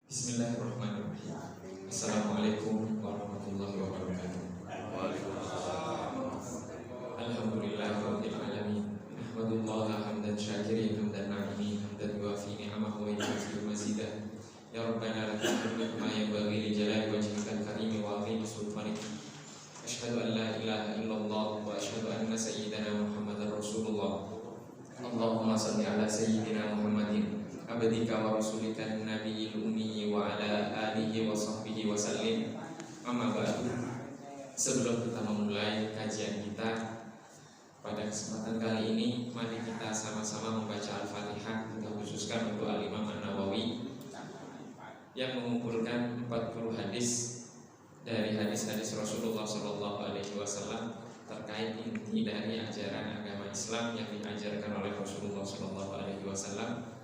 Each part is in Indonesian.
Bismillahirrahmanirrahim. Assalamualaikum warahmatullahi wabarakatuh. Alhamdulillahirabbil alamin. Nahmadullaha hamdan syakirin hamdan na'imin hamdan yuwafi ni'amahu wa yukafi mazidah. Ya Rabbana lakal hamdu kama yanbaghi li jalali wajhikal karim wa 'azimi sultanik. Asyhadu an la ilaha illallah wa asyhadu anna sayyidana Muhammadar Rasulullah. Allahumma shalli ala sayyidina Muhammadin abdika wa rasulika nabiyil ummi wa ala alihi wa sahbihi wa sallim. Amma ba'du. Sebelum kita memulai kajian kita pada kesempatan kali ini, mari kita sama-sama membaca Al-Fatihah. Kita khususkan untuk Al-Imam An-Nawawi yang mengumpulkan 40 hadis dari hadis-hadis Rasulullah SAW terkait inti dari ajaran agama Islam yang diajarkan oleh Rasulullah SAW.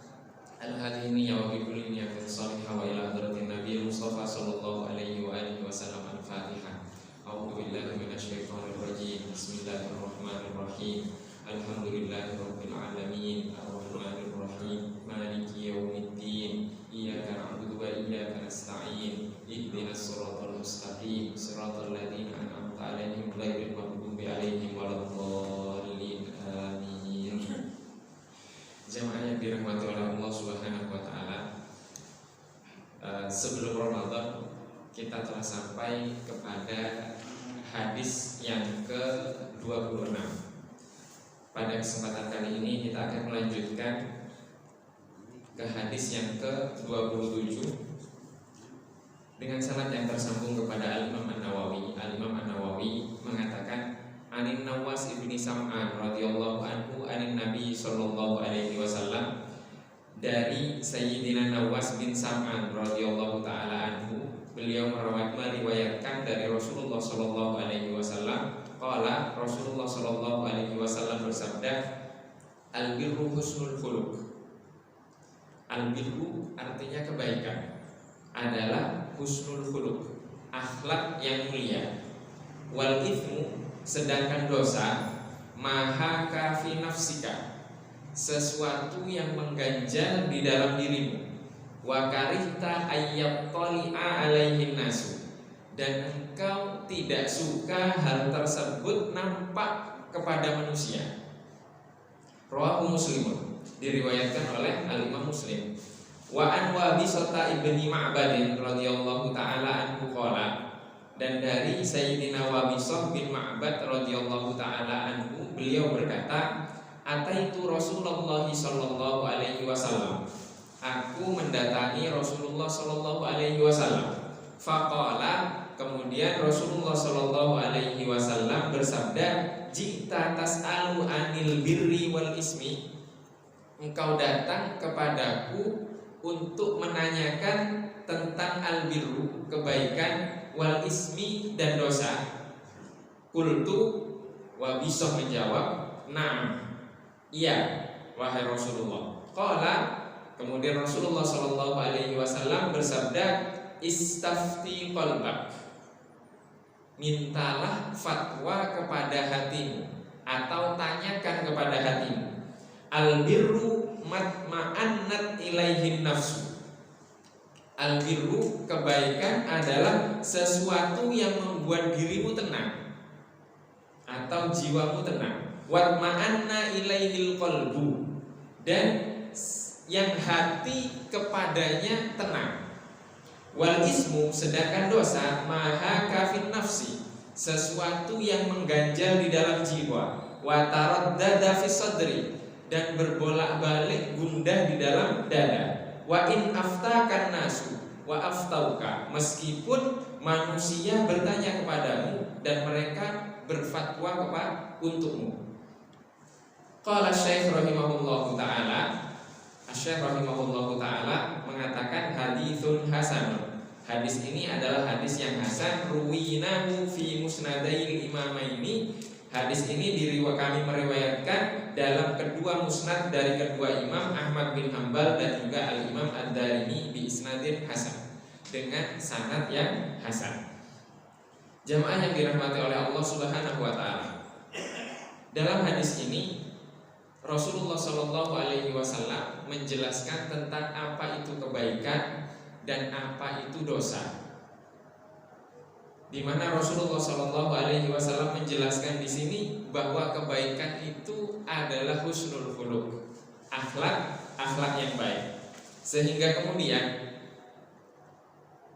Al-hadini wa bi kulli niyatin salihah wa ila hadratin Nabi Mustafa sallallahu alaihi wa alihi wasallam. Al-Fatihah. A'udzu billahi minasyaitonir rajim. Bismillahirrahmanirrahim. Alhamdulillahirabbil alamin. Arrahmanir rahim. Maliki yaumiddin. Iyyaka na'budu wa iyyaka nasta'in. Ihdinas siratal mustaqim. Siratal ladzina an'amta 'alaihim ghairil maghdubi 'alaihim waladdallin. Amin. Jamaah yang dirahmati oleh Allah Subhanahu wa taala, sebelum Ramadan kita telah sampai kepada hadis yang ke-26. Pada kesempatan kali ini kita akan melanjutkan ke hadis yang ke-27 dengan sanad yang tersambung kepada Al-Imam An-Nawawi. Al-Imam An-Nawawi mengatakan, Anin Nawas ibni Sam'an radhiyallahu anhu anin Nabi sallallahu alaihi wasallam, dari Sayyidina Nawas bin Sam'an radhiyallahu taala anhu, beliau meriwayatkan dari Rasulullah sallallahu alaihi wasallam, qala, Rasulullah sallallahu alaihi wasallam bersabda, al-birru husnul khuluq. Al-birru artinya kebaikan, adalah husnul khuluq, akhlak yang mulia. Wal ithmu, sedangkan dosa, maha kafi nafsika, sesuatu yang mengganjal di dalam dirimu. Wa karihta ayyattali'a alaihin nasu, dan engkau tidak suka hal tersebut nampak kepada manusia. Rawahu Muslimun, diriwayatkan oleh Al-Imam Muslim. Wa an Wabisata ibni Ma'badin radhiyallahu ta'ala anhu qala, dan dari Sayyidina Wabisah bin Ma'bad radhiyallahu ta'ala anhu, beliau berkata, ataitu Rasulullah sallallahu alaihi wasallam, aku mendatangi Rasulullah sallallahu alaihi wasallam. Faqala, kemudian Rasulullah sallallahu alaihi wasallam bersabda, jita tas'alu anil birri wal ismi, engkau datang kepadaku untuk menanyakan tentang al-birru, kebaikan, wal ismi, dan dosa. Qultu, Wabisah menjawab, na'am, iya wahai Rasulullah. Qala, kemudian Rasulullah sallallahu alaihi wasallam bersabda, istafti qalbak, mintalah fatwa kepada hatimu, atau tanyakan kepada hatimu. Al-birru matma'annat ilaihin nafsu. Al-birru, kebaikan, adalah sesuatu yang membuat dirimu tenang atau jiwamu tenang. Watma'anna ilaihil qalbu, dan yang hati kepadanya tenang. Wal ismu, sedangkan dosa, maha kafin nafsi, sesuatu yang mengganjal di dalam jiwa. Wa taraddada fis sadri, dan berbolak-balik gundah di dalam dada. Wa in aftakan nasu wa aftauka, meskipun manusia bertanya kepadamu dan mereka berfatwa untukmu. Qala Syekh rahimahullahu ta'ala, Syekh rahimahullahu ta'ala mengatakan, hadithun hasanun, hadis ini adalah hadis yang hasan. Ruwinahu fi musnadail imamaini, hadis ini kami meriwayatkan dalam kedua musnad dari kedua imam, Ahmad bin Hanbal dan juga Al-Imam Ad-Darimi, bi isnadin hasan, dengan sanad yang hasan. Jamaah yang dirahmati oleh Allah Subhanahu wa taala, dalam hadis ini Rasulullah sallallahu alaihi wasallam menjelaskan tentang apa itu kebaikan, dan apa itu dosa. Di mana Rasulullah SAW menjelaskan di sini bahwa kebaikan itu adalah husnul khuluq, akhlak yang baik. Sehingga kemudian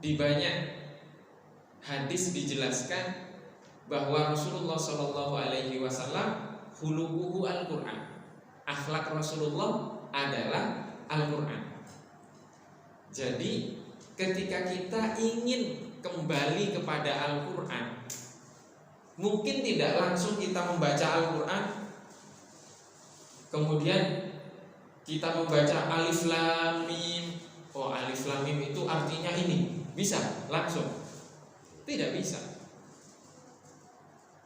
di banyak hadis dijelaskan bahwa Rasulullah SAW khuluquhu Al-Quran, akhlak Rasulullah adalah Al-Quran. Jadi ketika kita ingin kembali kepada Al-Quran, mungkin tidak langsung kita membaca Al-Quran kemudian kita membaca alif lam mim. Oh, alif lam mim itu artinya ini, bisa langsung? Tidak bisa.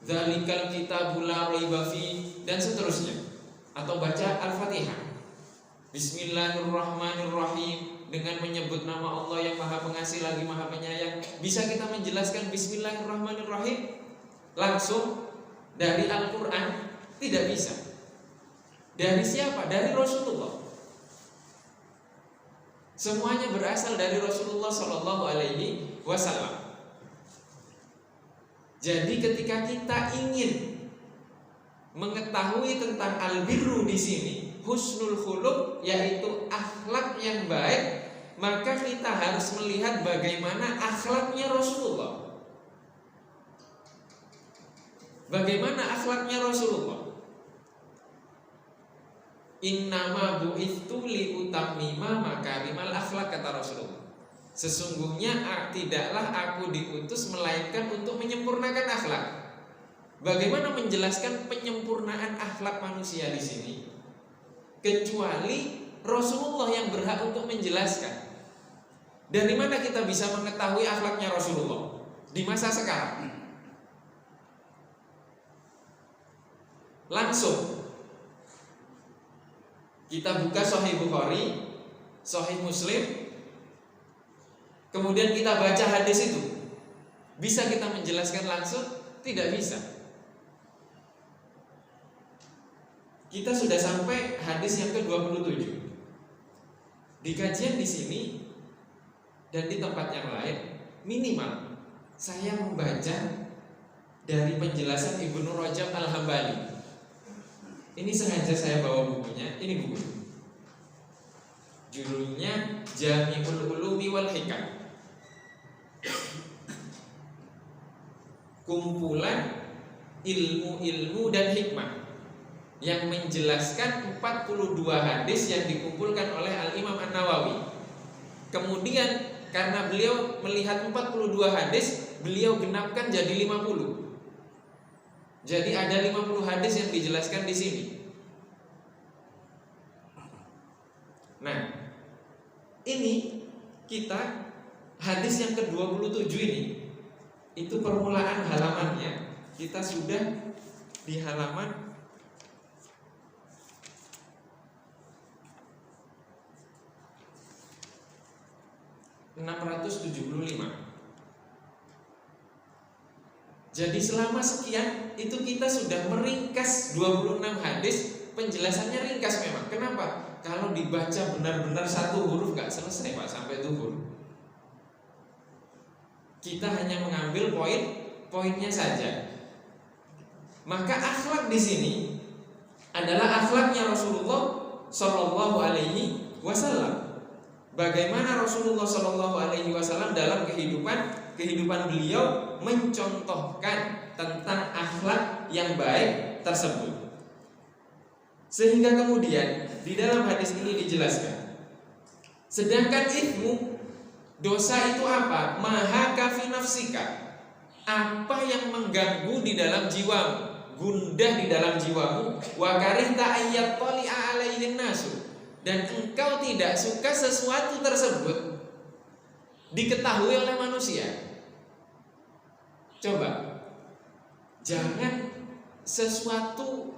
Dzalikal kitabul la raiba fi, dan seterusnya. Atau baca Al-Fatihah, Bismillahirrahmanirrahim, dengan menyebut nama Allah yang Maha Pengasih lagi Maha Penyayang. Bisa kita menjelaskan Bismillahirrahmanirrahim langsung dari Al-Quran? Tidak bisa. Dari siapa? Dari Rasulullah. Semuanya berasal dari Rasulullah SAW. Jadi ketika kita ingin mengetahui tentang al-birru di sini, husnul khuluq, yaitu akhlak yang baik, maka kita harus melihat bagaimana akhlaknya Rasulullah. Bagaimana akhlaknya Rasulullah? Innama bu'itsu liutammima makarimal akhlak, kata Rasulullah. Sesungguhnya tidaklah aku diutus melainkan untuk menyempurnakan akhlak. Bagaimana menjelaskan penyempurnaan akhlak manusia di sini? Kecuali Rasulullah yang berhak untuk menjelaskan. Dari mana kita bisa mengetahui akhlaknya Rasulullah di masa sekarang? Langsung kita buka Sahih Bukhari, Sahih Muslim, kemudian kita baca hadis itu. Bisa kita menjelaskan langsung? Tidak bisa. Kita sudah sampai hadis yang ke-27. Di kajian di sini dan di tempat yang lain, minimal saya membaca dari penjelasan Ibnu Rajab Al-Hambali. Ini sengaja saya bawa bukunya. Ini buku, judulnya Jami'ul Ulumi wal Hikam, kumpulan ilmu-ilmu dan hikmah, yang menjelaskan 42 hadis yang dikumpulkan oleh Al-Imam An-Nawawi. Kemudian karena beliau melihat 42 hadis, beliau genapkan jadi 50. Jadi ada 50 hadis yang dijelaskan di sini. Nah, ini kita hadis yang ke-27 ini, itu permulaan halamannya. Kita sudah di halaman 675. Jadi selama sekian itu kita sudah meringkas 26 hadis. Penjelasannya ringkas memang. Kenapa? Kalau dibaca benar-benar satu huruf gak selesai Pak sampai zuhur. Kita hanya mengambil poin-poinnya saja. Maka akhlak di sini adalah akhlaknya Rasulullah Shallallahu Alaihi Wasallam. Bagaimana Rasulullah Shallallahu Alaihi Wasallam dalam kehidupan beliau mencontohkan tentang akhlak yang baik tersebut. Sehingga kemudian di dalam hadis ini dijelaskan, sedangkan ithmu, dosa itu apa? Maha kafi nafsika, apa yang mengganggu di dalam jiwamu, gundah di dalam jiwamu, wa karihta ayyat tali'a alaihin nasu, dan engkau tidak suka sesuatu tersebut diketahui oleh manusia. Coba, jangan sesuatu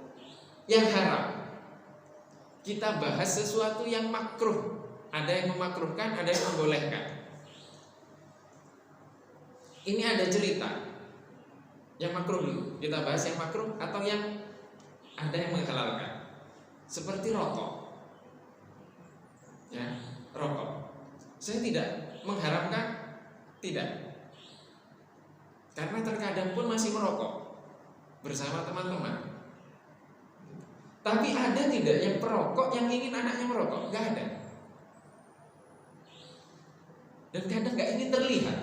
yang haram, kita bahas sesuatu yang makruh. Ada yang memakruhkan, ada yang membolehkan. Ini ada cerita yang makruh dulu, kita bahas yang makruh atau yang ada yang menghalalkan. Seperti rokok. Ya, rokok. Saya tidak mengharamkan? Tidak. Karena terkadang pun masih merokok bersama teman-teman. Tapi ada tidak yang perokok yang ingin anaknya merokok? Gak ada. Dan kadang gak ingin terlihat.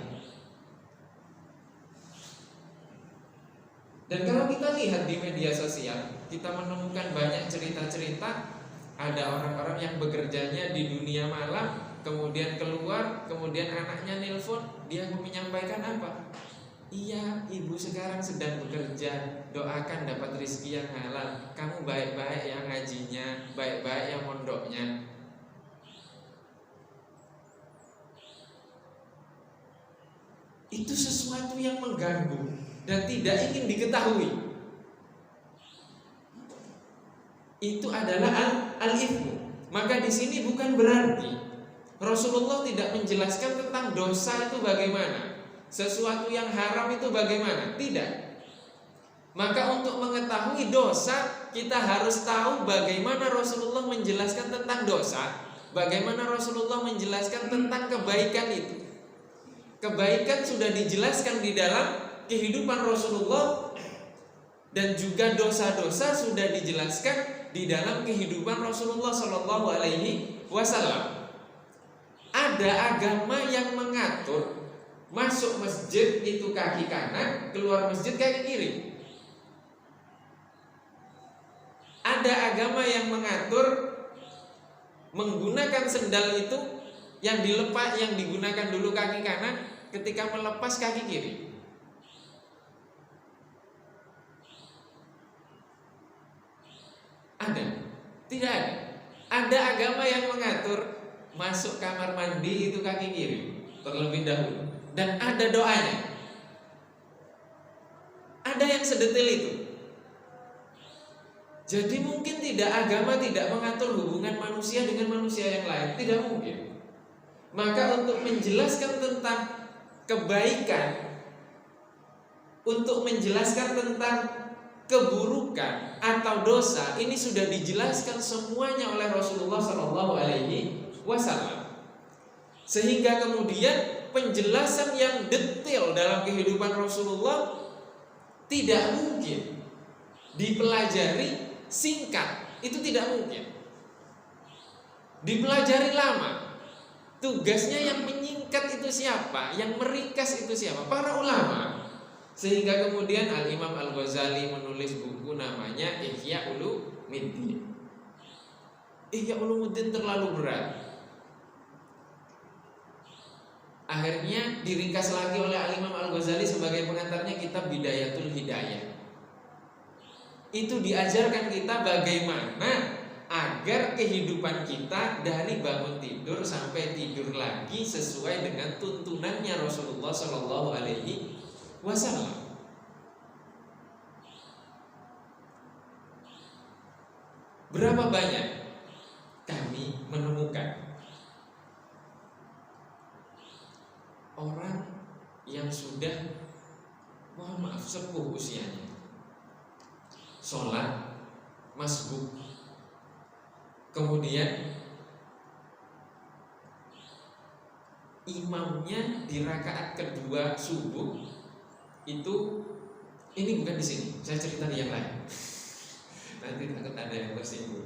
Dan kalau kita lihat di media sosial, kita menemukan banyak cerita-cerita. Ada orang-orang yang bekerjanya di dunia malam, kemudian keluar, kemudian anaknya nelpon, dia menyampaikan apa? Iya, ibu sekarang sedang bekerja, doakan dapat rezeki yang halal. Kamu baik-baik yang ngajinya, baik-baik yang mondoknya. Itu sesuatu yang mengganggu dan tidak ingin diketahui. Itu adalah al-ithmu. Maka di sini bukan berarti Rasulullah tidak menjelaskan tentang dosa itu bagaimana, sesuatu yang haram itu bagaimana. Tidak. Maka untuk mengetahui dosa, kita harus tahu bagaimana Rasulullah menjelaskan tentang dosa, bagaimana Rasulullah menjelaskan tentang kebaikan itu. Kebaikan sudah dijelaskan di dalam kehidupan Rasulullah, dan juga dosa-dosa sudah dijelaskan di dalam kehidupan Rasulullah Shallallahu Alaihi Wasallam. Ada agama yang mengatur masuk masjid itu kaki kanan, keluar masjid kaki kiri. Ada agama yang mengatur menggunakan sendal itu yang dilepas, yang digunakan dulu kaki kanan, ketika melepas kaki kiri. Ada? Tidak ada. Ada agama yang mengatur masuk kamar mandi itu kaki kiri terlebih dahulu, dan ada doanya. Ada yang sedetil itu. Jadi mungkin tidak, agama tidak mengatur hubungan manusia dengan manusia yang lain, tidak mungkin. Maka untuk menjelaskan tentang kebaikan, untuk menjelaskan tentang keburukan atau dosa, ini sudah dijelaskan semuanya oleh Rasulullah Shallallahu Alaihi Wasallam. Sehingga kemudian penjelasan yang detail dalam kehidupan Rasulullah tidak mungkin dipelajari singkat, itu tidak mungkin. Dipelajari lama. Tugasnya yang menyingkat itu siapa? Yang meringkas itu siapa? Para ulama. Sehingga kemudian Al-Imam Al-Ghazali menulis buku namanya Ihya Ulumuddin. Ihya Ulumuddin terlalu berat. Akhirnya diringkas lagi oleh Al-Imam Al-Ghazali sebagai pengantarnya kitab Bidayatul Hidayah. Itu diajarkan kita bagaimana agar kehidupan kita dari bangun tidur sampai tidur lagi sesuai dengan tuntunannya Rasulullah Shallallahu Alaihi Wasallam. Berapa banyak kami menemukan orang yang sudah, mohon maaf, sepuh usianya, sholat masbuk, kemudian imamnya di rakaat kedua subuh itu, ini bukan di sini, saya cerita di yang lain. Nanti takut ada yang tersinggung.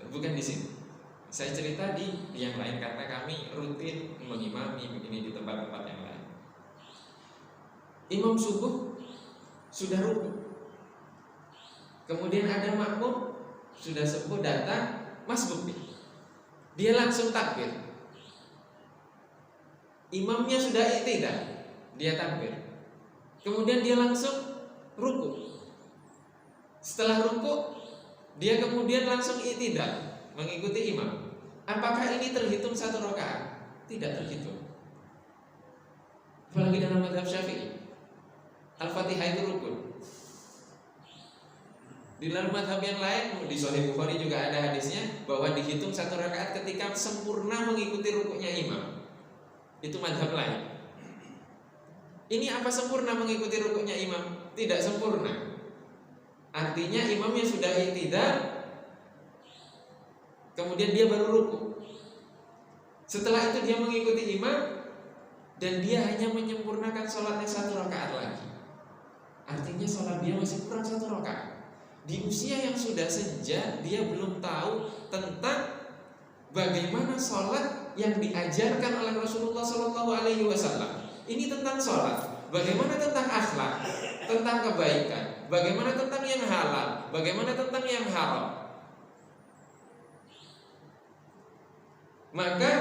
Bukan di sini. Saya cerita di yang lain karena kami rutin mengimami begini di tempat-tempat yang lain. Imam subuh sudah ruku. Kemudian ada makmum sudah sepuh datang, masbuk nih. Dia langsung takbir. Imamnya sudah i'tidal, dia takbir. Kemudian dia langsung ruku. Setelah ruku, dia kemudian langsung i'tidal mengikuti imam. Apakah ini terhitung satu rakaat? Tidak terhitung. Apalagi dalam mazhab Syafi'i, Al-Fatihah itu rukun. Di dalam mazhab yang lain, di Sahih Bukhari juga ada hadisnya bahwa dihitung satu rakaat ketika sempurna mengikuti rukuknya imam. Itu mazhab lain. Ini apa sempurna mengikuti rukuknya imam? Tidak sempurna. Artinya imamnya sudah i'tidal, kemudian dia baru ruku. Setelah itu dia mengikuti imam, dan dia hanya menyempurnakan sholatnya 1 rakaat lagi. Artinya sholat dia masih kurang 1 rakaat. Di usia yang sudah senja, dia belum tahu tentang bagaimana sholat yang diajarkan oleh Rasulullah SAW. Ini tentang sholat. Bagaimana tentang akhlak, tentang kebaikan, bagaimana tentang yang halal, bagaimana tentang yang haram. Maka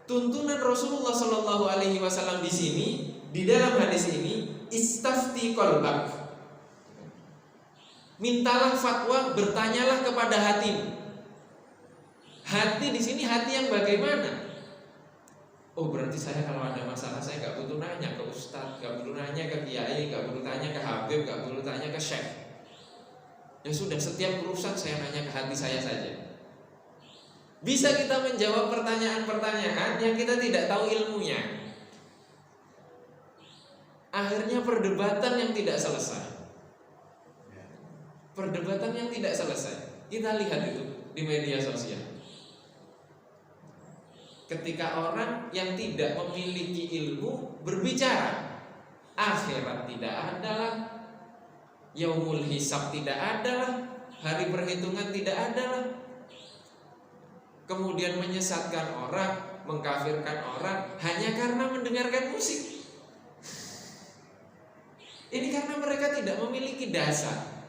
tuntunan Rasulullah SAW di sini, di dalam hadis ini, istafti qalbak. Mintalah fatwa, bertanyalah kepada hatimu. Hati di sini hati yang bagaimana? Oh, berarti saya kalau ada masalah saya gak butuh nanya ke ustadz, gak butuh nanya ke kiai, gak butuh tanya ke habib, gak butuh tanya ke syekh. Ya sudah, setiap urusan saya nanya ke hati saya saja. Bisa kita menjawab pertanyaan-pertanyaan yang kita tidak tahu ilmunya. Akhirnya perdebatan yang tidak selesai. Perdebatan yang tidak selesai. Kita lihat itu di media sosial. Ketika orang yang tidak memiliki ilmu berbicara, akhirat tidak adalah, yaumul hisab tidak adalah, hari perhitungan tidak adalah. Kemudian menyesatkan orang, mengkafirkan orang hanya karena mendengarkan musik. Ini karena mereka tidak memiliki dasar.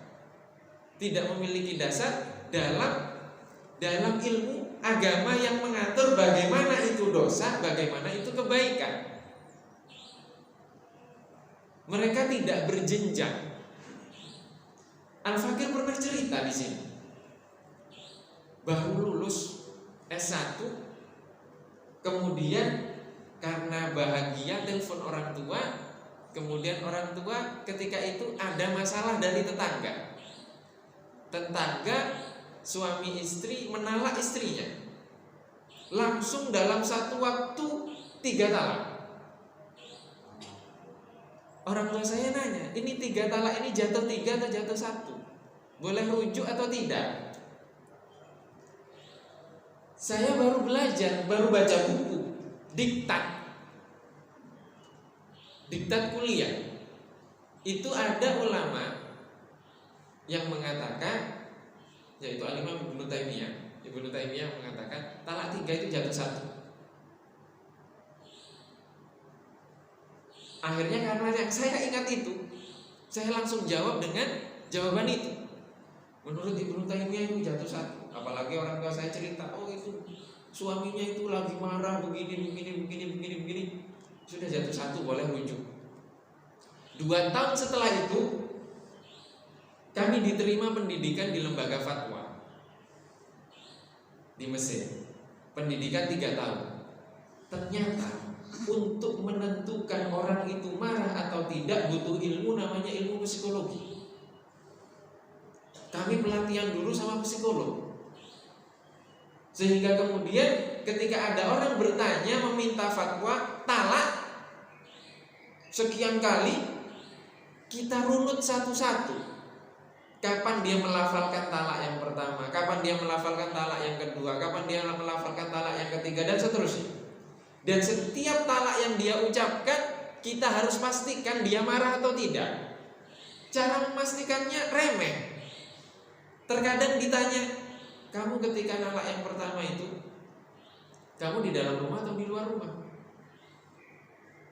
Tidak memiliki dasar dalam ilmu agama yang mengatur bagaimana itu dosa, bagaimana itu kebaikan. Mereka tidak berjenjang. Al-Fakir pernah cerita di sini. Baru lulus S1, kemudian karena bahagia telepon orang tua, kemudian orang tua ketika itu ada masalah dari tetangga. Tetangga suami istri menalak istrinya, langsung dalam satu waktu 3 talak. Orang tua saya nanya, ini 3 talak ini jatuh 3 atau jatuh 1? Boleh rujuk atau tidak? Saya baru belajar, baru baca buku diktat kuliah. Itu ada ulama yang mengatakan, yaitu Al-Imam Ibnu Taimiyah mengatakan talak 3 itu jatuh 1. Akhirnya karena yang saya ingat itu, saya langsung jawab dengan jawaban itu. Menurut Ibnu Taimiyah itu jatuh 1. Apalagi orang tua saya cerita, oh itu suaminya itu lagi marah begini. Sudah jatuh 1, boleh rujuk. 2 tahun setelah itu kami diterima pendidikan di lembaga fatwa di Mesir. Pendidikan 3 tahun. Ternyata untuk menentukan orang itu marah atau tidak butuh ilmu, namanya ilmu psikologi. Kami pelatihan dulu sama psikolog. Sehingga kemudian ketika ada orang bertanya meminta fatwa talak sekian kali, kita runut satu-satu. Kapan dia melafalkan talak yang pertama, kapan dia melafalkan talak yang kedua, kapan dia melafalkan talak yang ketiga, dan seterusnya. Dan setiap talak yang dia ucapkan, kita harus pastikan dia marah atau tidak. Cara memastikannya remeh. Terkadang ditanya, kamu ketika nalak yang pertama itu, kamu di dalam rumah atau di luar rumah?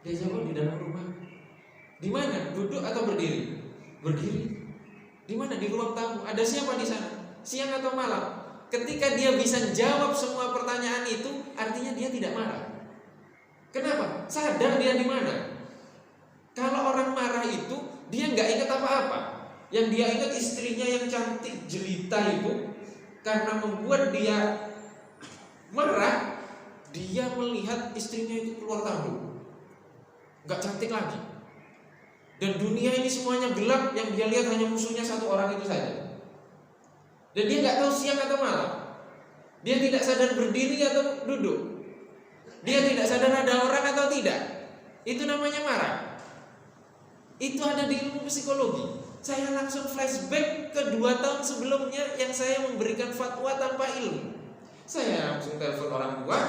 Dia jawab di dalam rumah. Di mana? Duduk atau berdiri? Berdiri. Di mana? Di ruang tamu. Ada siapa di sana? Siang atau malam? Ketika dia bisa jawab semua pertanyaan itu, artinya dia tidak marah. Kenapa? Sadar dia di mana. Kalau orang marah itu, dia nggak ingat apa-apa. Yang dia ingat istrinya yang cantik jelita itu, karena membuat dia marah, dia melihat istrinya itu keluar tanduk, nggak cantik lagi. Dan dunia ini semuanya gelap, yang dia lihat hanya musuhnya 1 orang itu saja. Dan dia nggak tahu siang atau malam. Dia tidak sadar berdiri atau duduk. Dia tidak sadar ada orang atau tidak. Itu namanya marah. Itu ada di ilmu psikologi. Saya langsung flashback ke 2 tahun sebelumnya yang saya memberikan fatwa tanpa ilmu. Saya langsung telepon orang tua.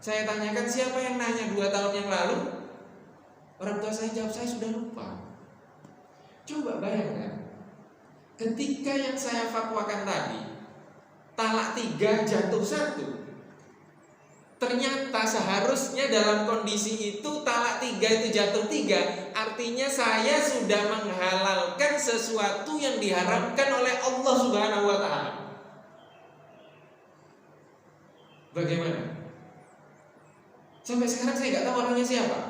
Saya tanyakan siapa yang nanya 2 tahun yang lalu. Orang tua saya jawab, saya sudah lupa. Coba bayangkan, ketika yang saya fatwakan tadi talak 3 jatuh 1, ternyata seharusnya dalam kondisi itu talak 3 itu jatuh 3, artinya saya sudah menghalalkan sesuatu yang diharamkan oleh Allah Subhanahu wa ta'ala. Bagaimana? Sampai sekarang saya nggak tahu orangnya siapa.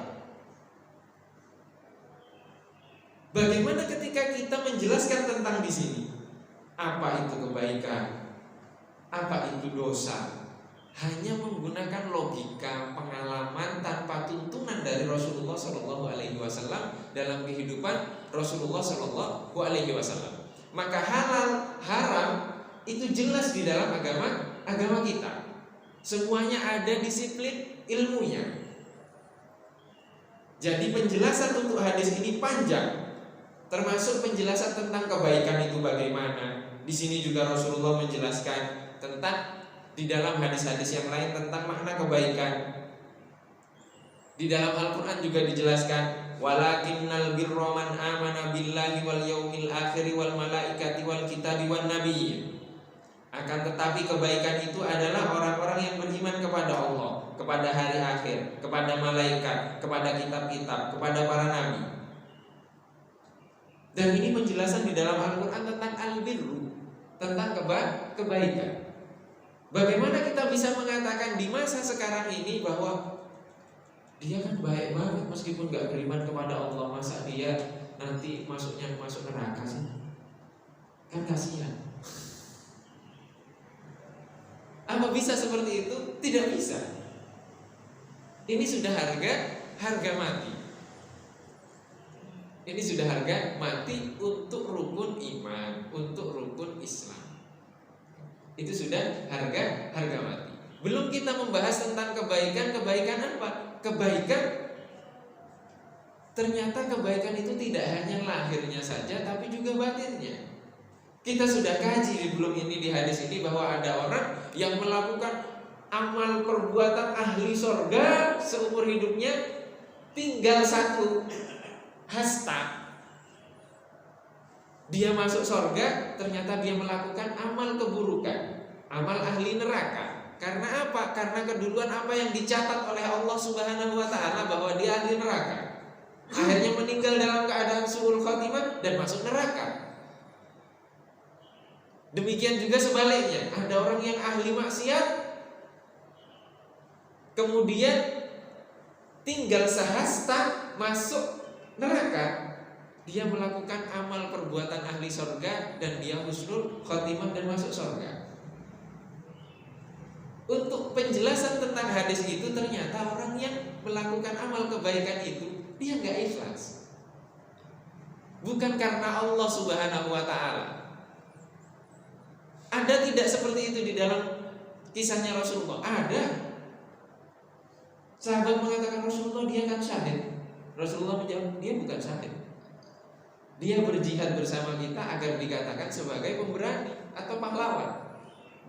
Bagaimana ketika kita menjelaskan tentang di sini, apa itu kebaikan, apa itu dosa, hanya menggunakan logika, pengalaman tanpa tuntunan dari Rasulullah Shallallahu Alaihi Wasallam dalam kehidupan Rasulullah Shallallahu Alaihi Wasallam. Maka halal, haram itu jelas di dalam agama kita. Semuanya ada disiplin ilmunya. Jadi penjelasan untuk hadis ini panjang, termasuk penjelasan tentang kebaikan itu bagaimana. Di sini juga Rasulullah menjelaskan tentang di dalam hadis-hadis yang lain tentang makna kebaikan. Di dalam Al-Quran juga dijelaskan, walakinnal birra man amana billahi wal yaumil akhir wal malaikati wal kitabi wan nabiyyin. Akan tetapi kebaikan itu adalah orang-orang yang beriman kepada Allah, kepada hari akhir, kepada malaikat, kepada kitab-kitab, kepada para nabi. Dan ini penjelasan di dalam Al-Quran tentang al-birru, tentang kebaikan. Bagaimana kita bisa mengatakan di masa sekarang ini bahwa dia kan baik banget meskipun gak beriman kepada Allah, masa dia nanti masuk neraka sih? Kan kasihan. Apa bisa seperti itu? Tidak bisa. Ini sudah harga mati. Ini sudah harga mati untuk rukun iman, untuk rukun Islam. Itu sudah harga mati. Belum kita membahas tentang kebaikan apa? Kebaikan, ternyata kebaikan itu tidak hanya lahirnya saja, tapi juga batinnya. Kita sudah kaji di hadis ini bahwa ada orang yang melakukan amal perbuatan ahli sorga seumur hidupnya, tinggal 1 hasta dia masuk sorga, ternyata dia melakukan amal keburukan, amal ahli neraka. Karena apa? Karena keduluan apa yang dicatat oleh Allah Subhanahu wa ta'ala bahwa dia ahli neraka. Akhirnya meninggal dalam keadaan su'ul khotimah dan masuk neraka. Demikian juga sebaliknya, ada orang yang ahli maksiat, kemudian tinggal sehasta masuk neraka. Dia melakukan amal perbuatan ahli surga dan dia husnul khotimah dan masuk surga. Untuk penjelasan tentang hadis itu, ternyata orang yang melakukan amal kebaikan itu dia nggak ikhlas, bukan karena Allah Subhanahu wa ta'ala. Ada tidak seperti itu di dalam kisahnya Rasulullah? Ada. Sahabat mengatakan, Rasulullah dia kan syahid. Rasulullah menjawab, dia bukan syahid. Dia berjihad bersama kita agar dikatakan sebagai pemberani atau pahlawan.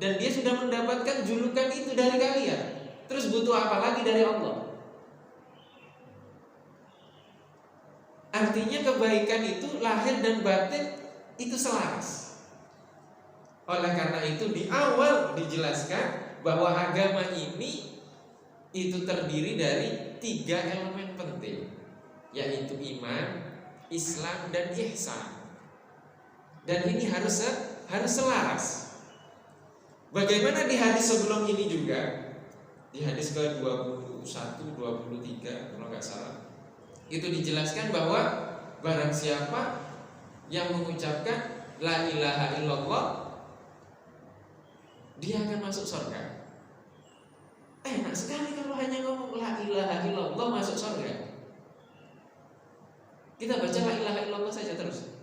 Dan dia sudah mendapatkan julukan itu dari kalian. Terus butuh apa lagi dari Allah? Artinya kebaikan itu lahir dan batin itu selaras. Oleh karena itu di awal dijelaskan bahwa agama ini itu terdiri dari 3 elemen penting, yaitu iman, Islam, dan ihsan. Dan ini harus selaras. Bagaimana di hadis sebelum ini juga, di hadis ke-21, 23 kalau nggak salah, itu dijelaskan bahwa barang siapa yang mengucapkan la ilaha illallah, dia akan masuk surga. Enak sekali kalau hanya ngomong la ilaha illallah masuk surga. Kita baca la ilaha illallah saja terus.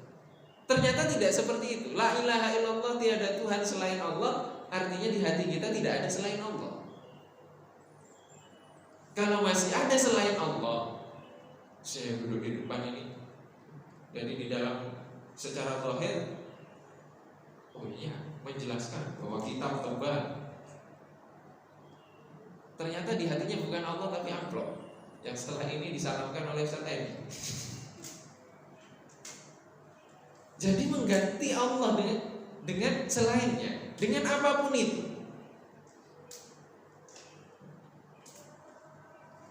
Ternyata tidak seperti itu. La ilaha illallah, tiada Tuhan selain Allah, artinya di hati kita tidak ada selain Allah. Kalau masih ada selain Allah, saya duduk di depan ini, jadi di dalam secara zahir, oh iya, menjelaskan bahwa kitab tebal, ternyata di hatinya bukan Allah tapi amplop yang setelah ini disalamkan oleh Ustaz Edi. Jadi mengganti Allah dengan selainnya, dengan apapun itu.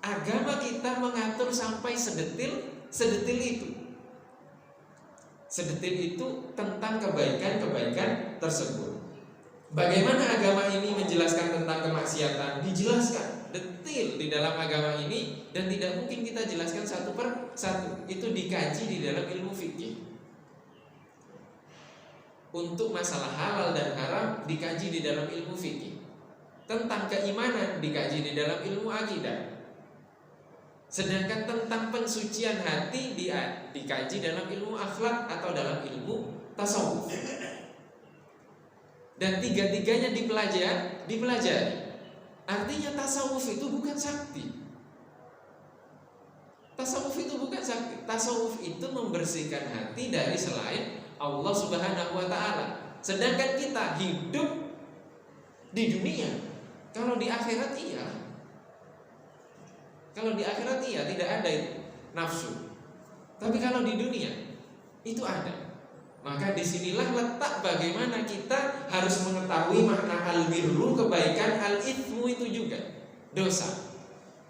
Agama kita mengatur sampai sedetil itu. Sedetil itu tentang kebaikan-kebaikan tersebut. Bagaimana agama ini menjelaskan tentang kemaksiatan? Dijelaskan detil di dalam agama ini, dan tidak mungkin kita jelaskan satu per satu. Itu dikaji di dalam ilmu fikih. Untuk masalah halal dan haram dikaji di dalam ilmu fikih. Tentang keimanan dikaji di dalam ilmu akidah. Sedangkan tentang pensucian hati dikaji dalam ilmu akhlak atau dalam ilmu tasawuf. Dan tiga-tiganya dipelajari. Artinya tasawuf itu bukan sakti. Tasawuf itu bukan sakti. Tasawuf itu membersihkan hati dari selain Allah Subhanahu wa ta'ala. Sedangkan kita hidup di dunia. Kalau di akhirat iya. Kalau di akhirat iya, tidak ada itu nafsu. Tapi kalau di dunia itu ada. Maka disinilah letak bagaimana kita harus mengetahui makna al-birru, kebaikan, al-ithmu itu juga dosa.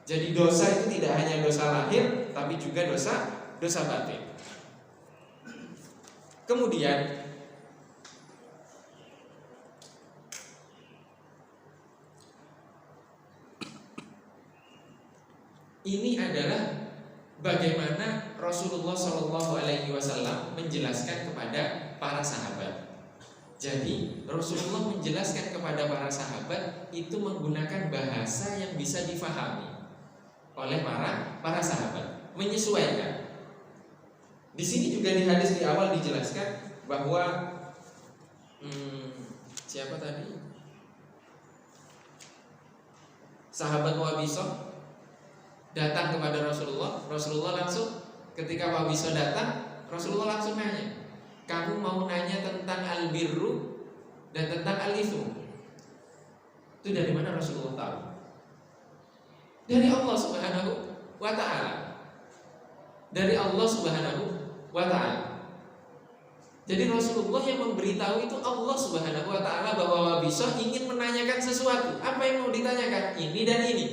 Jadi dosa itu tidak hanya dosa lahir, tapi juga dosa batin. Kemudian ini adalah bagaimana Rasulullah SAW menjelaskan kepada para sahabat. Jadi Rasulullah menjelaskan kepada para sahabat itu menggunakan bahasa yang bisa difahami oleh para sahabat, menyesuaikan. Di sini juga di hadis di awal dijelaskan bahwa siapa tadi? Sahabat Wabisah datang kepada Rasulullah. Rasulullah langsung, ketika Wabisah datang, Rasulullah langsung nanya, kamu mau nanya tentang al-birru dan tentang al-ithmu? Itu dari mana Rasulullah tahu? Dari Allah Subhanahu wa ta'ala. Dari Allah Subhanahu wa ta'ala. Jadi Rasulullah yang memberitahu itu Allah Subhanahu wa ta'ala bahwa Wabisah ingin menanyakan sesuatu. Apa yang mau ditanyakan? Ini dan ini.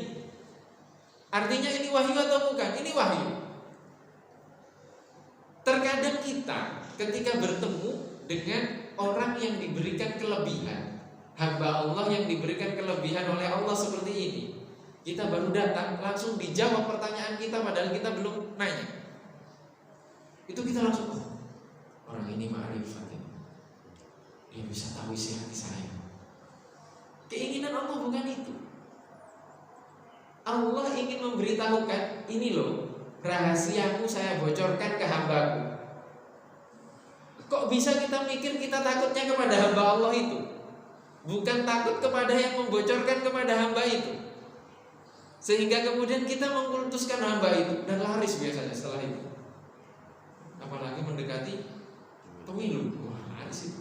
Artinya ini wahyu atau bukan? Ini wahyu. Terkadang kita ketika bertemu dengan orang yang diberikan kelebihan, hamba Allah yang diberikan kelebihan oleh Allah seperti ini, kita baru datang langsung dijawab pertanyaan kita padahal kita belum nanya. Itu kita langsung, oh, orang ini ma'rifat ini. Dia bisa tahu isi hati saya. Keinginan Allah bukan itu. Allah ingin memberitahukan, ini loh rahasiaku saya bocorkan ke hambaku. Kok bisa kita mikir kita takutnya kepada hamba Allah itu, bukan takut kepada yang membocorkan kepada hamba itu, sehingga kemudian kita mengkultuskan hamba itu dan laris biasanya setelah itu. Apalagi mendekati pemilu, wah laris itu,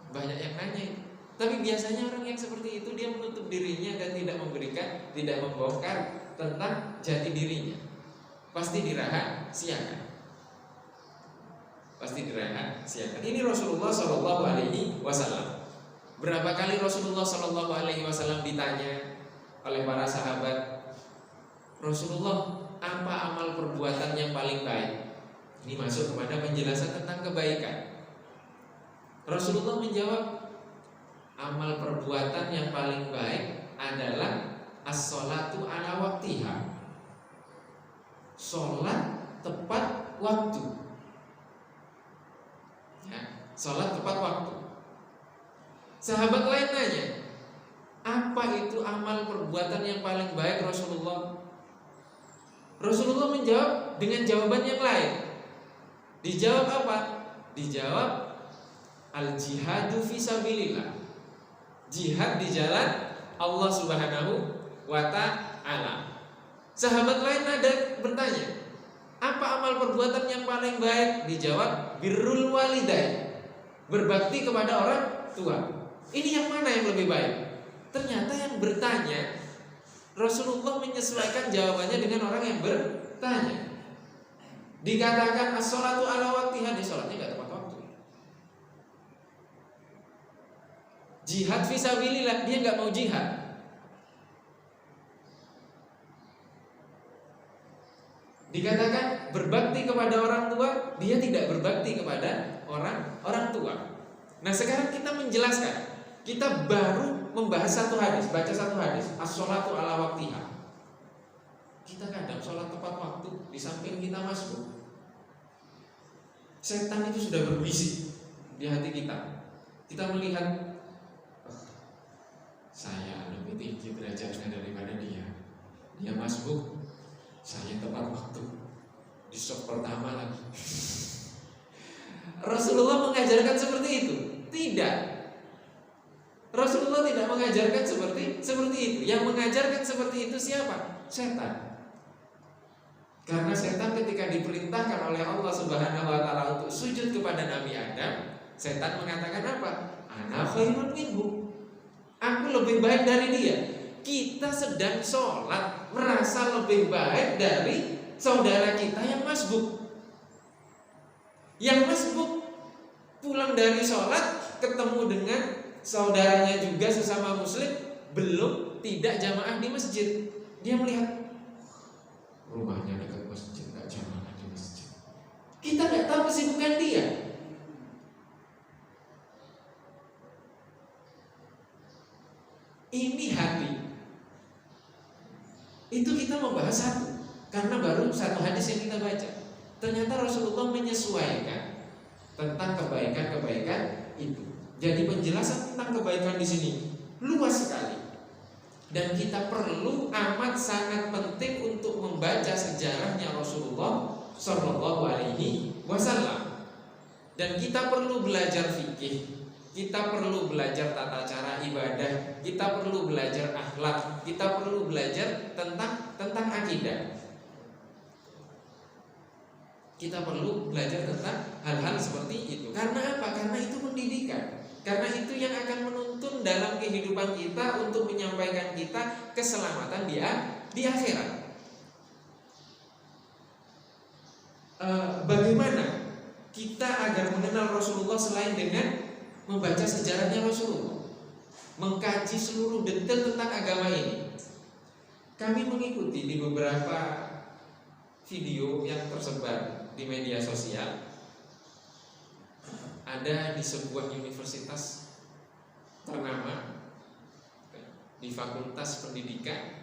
banyak yang nanya itu. Tapi biasanya orang yang seperti itu dia menutup dirinya dan tidak memberikan, tidak membongkar tentang jati dirinya. Pasti dirahasiakan. Pasti dirahasiakan. Ini Rasulullah SAW. Berapa kali Rasulullah SAW ditanya oleh para sahabat, Rasulullah, apa amal perbuatan yang paling baik? Ini masuk kepada penjelasan tentang kebaikan. Rasulullah menjawab, amal perbuatan yang paling baik adalah as-sholatu ala waktiha. Sholat tepat waktu. Ya, sholat tepat waktu. Sahabat lain nanya, apa itu amal perbuatan yang paling baik Rasulullah? Rasulullah menjawab dengan jawaban yang lain. Dijawab apa? Dijawab al-jihadu fisabilillah. Jihad di jalan Allah Subhanahu wa ta'ala. Sahabat lain ada bertanya, apa amal perbuatan yang paling baik? Dijawab birrul walidain, berbakti kepada orang tua. Ini yang mana yang lebih baik? Ternyata yang bertanya Rasulullah menyesuaikan jawabannya dengan orang yang bertanya. Dikatakan as-sholatu ala waktiha, di sholatnya nggak tepat waktu. Jihad fisabilillah, dia nggak mau jihad. Dikatakan berbakti kepada orang tua, dia tidak berbakti kepada orang tua. Nah sekarang kita menjelaskan, kita baru membahas satu hadis, baca satu hadis, as-sholatu ala waktiha. Kita kadang sholat tepat waktu, di samping kita masuk, setan itu sudah berbisik di hati kita. Kita melihat, saya lebih tinggi derajatnya daripada dia. Dia masuk, saya tepat waktu, di shock pertama lagi. Rasulullah mengajarkan seperti itu? Tidak. Rasulullah tidak mengajarkan seperti itu. Yang mengajarkan seperti itu siapa? Setan. Karena setan ketika diperintahkan oleh Allah Subhanahu wa taala untuk sujud kepada Nabi Adam, setan mengatakan apa? Ana khairun minhu. Aku lebih baik dari dia. Kita sedang sholat merasa lebih baik dari saudara kita yang masbuk. Yang masbuk pulang dari sholat ketemu dengan saudaranya juga sesama muslim, belum tidak jamaah di masjid. Dia melihat rumahnya dekat masjid, nggak jamaah di masjid. Kita nggak tahu kesibukan dia. Ini hati. Itu kita membahas satu, karena baru satu hadis yang kita baca. Ternyata Rasulullah menyesuaikan tentang kebaikan-kebaikan itu. Jadi penjelasan tentang kebaikan di sini luas sekali. Dan kita perlu amat sangat penting untuk membaca sejarahnya Rasulullah Shallallahu Alaihi Wasallam. Dan kita perlu belajar fikih. Kita perlu belajar tata cara ibadah, kita perlu belajar akhlak, kita perlu belajar tentang akidah. Kita perlu belajar tentang hal-hal seperti itu. Karena apa? Karena itu pendidikan. Karena itu yang akan menuntun dalam kehidupan kita untuk menyampaikan kita keselamatan di akhirat. Bagaimana kita agar mengenal Rasulullah selain dengan membaca sejarahnya Rasulullah, mengkaji seluruh detail tentang agama ini? Kami mengikuti di beberapa video yang tersebar di media sosial. Ada di sebuah universitas ternama, di Fakultas Pendidikan,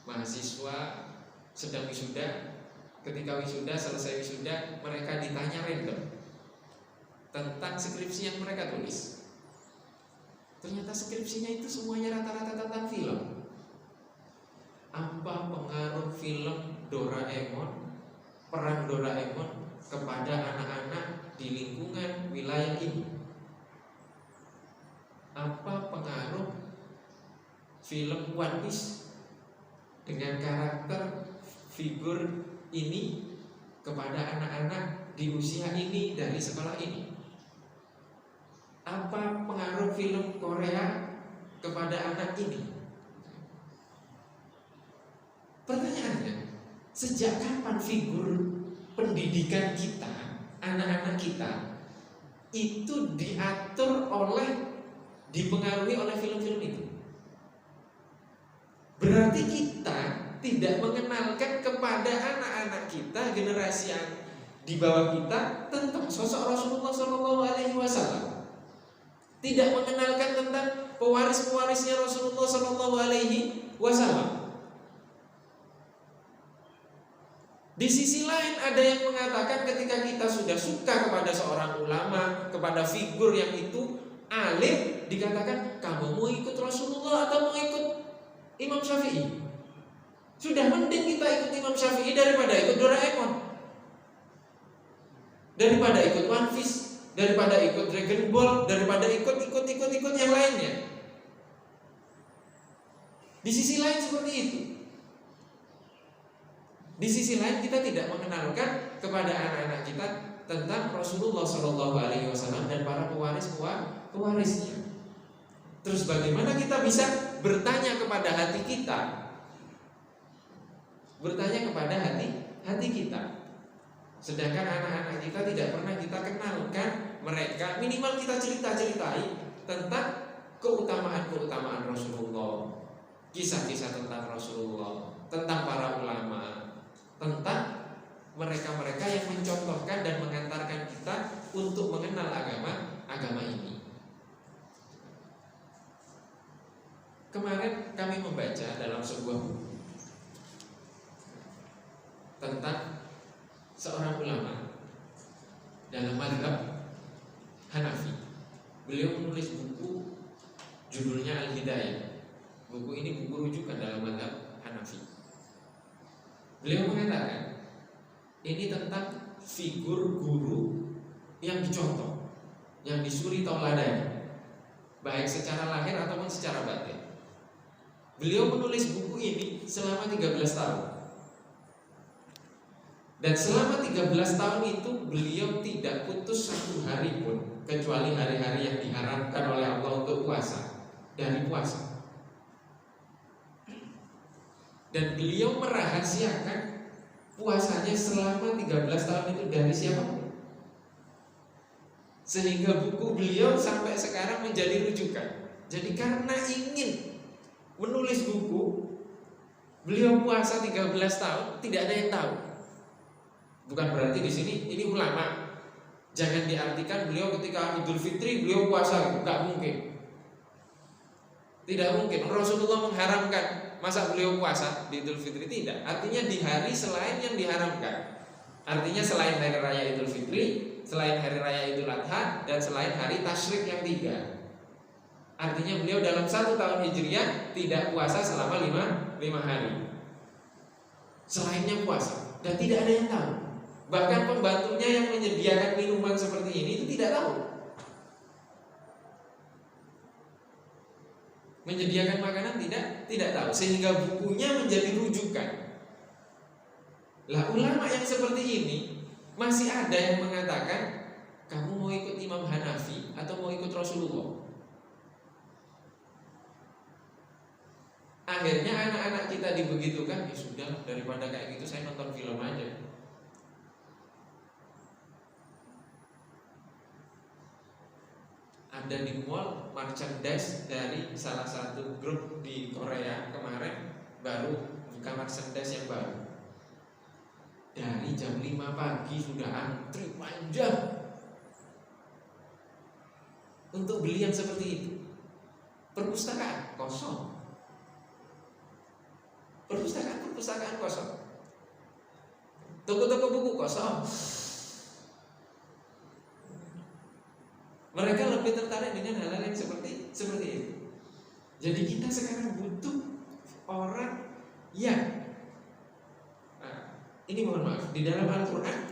mahasiswa sedang wisuda. Ketika wisuda, selesai wisuda, mereka ditanya random tentang skripsi yang mereka tulis. Ternyata skripsinya itu semuanya rata-rata tentang film. Apa pengaruh film Doraemon, peran Doraemon kepada anak-anak di lingkungan wilayah ini? Apa pengaruh film One Piece dengan karakter figur ini kepada anak-anak di usia ini dari sekolah ini? Apa pengaruh film Korea kepada anak ini? Pertanyaannya, sejak kapan figur pendidikan kita, anak-anak kita, itu diatur dipengaruhi oleh film-film itu? Berarti kita tidak mengenalkan kepada anak-anak kita, generasi yang di bawah kita, tentang sosok Rasulullah SAW. Tidak mengenalkan tentang pewaris-pewarisnya Rasulullah SAW. Di sisi lain ada yang mengatakan ketika kita sudah suka kepada seorang ulama, kepada figur yang itu alim, dikatakan kamu mau ikut Rasulullah atau mau ikut Imam Syafi'i? Sudah mending kita ikut Imam Syafi'i daripada ikut Doraemon, daripada ikut One Piece, daripada ikut Dragon Ball, daripada ikut yang lainnya. Di sisi lain seperti itu. Di sisi lain kita tidak mengenalkan kepada anak-anak kita tentang Rasulullah SAW dan para pewarisnya. Terus bagaimana kita bisa bertanya kepada hati kita bertanya kepada hati kita. Sedangkan anak-anak kita tidak pernah kita kenalkan mereka, minimal kita ceritai tentang keutamaan Rasulullah, kisah-kisah tentang Rasulullah, tentang para ulama, tentang mereka-mereka yang mencontohkan dan mengantarkan kita untuk mengenal agama ini. Kemarin kami membaca dalam sebuah buku tentang seorang ulama dalam mazhab Hanafi. Beliau menulis buku judulnya Al-Hidayah. Buku ini buku rujukan dalam mazhab Hanafi. Beliau mengatakan ini tentang figur guru yang dicontoh, yang disuri tauladani, baik secara lahir ataupun secara batin. Beliau menulis buku ini selama 13 tahun. Dan selama 13 tahun itu beliau tidak putus satu hari pun, kecuali hari-hari yang diharamkan oleh Allah untuk puasa, dari puasa. Dan beliau merahasiakan puasanya selama 13 tahun itu dari siapapun. Sehingga buku beliau sampai sekarang menjadi rujukan. Jadi karena ingin menulis buku, beliau puasa 13 tahun, tidak ada yang tahu. Bukan berarti di sini ini ulama. Jangan diartikan beliau ketika Idul Fitri beliau puasa, enggak mungkin. Tidak mungkin. Rasulullah mengharamkan, masa beliau puasa di Idul Fitri? Tidak. Artinya di hari selain yang diharamkan. Artinya selain hari raya Idul Fitri, selain hari raya Idul Adha, dan selain hari tasyrik yang 3. Artinya beliau dalam 1 tahun Hijriah tidak puasa selama 5 hari. Selainnya puasa. Dan tidak ada yang tahu. Bahkan pembantunya yang menyediakan minuman seperti ini itu tidak tahu. Menyediakan makanan tidak tahu. Sehingga bukunya menjadi rujukan. Lah ulama yang seperti ini masih ada yang mengatakan kamu mau ikut Imam Hanafi atau mau ikut Rasulullah. Akhirnya anak-anak kita dibegitukan, ya sudah, daripada kayak gitu saya nonton film aja. Ada di mall merchandise dari salah satu grup di Korea kemarin baru buka merchandise yang baru. Dari jam 5 pagi sudah antri panjang untuk beli yang seperti itu. Perpustakaan kosong. Perpustakaan kosong. Toko-toko buku kosong. Mereka lebih tertarik dengan hal-hal yang seperti itu. Jadi kita sekarang butuh orang yang ini mohon maaf, di dalam Al-Quran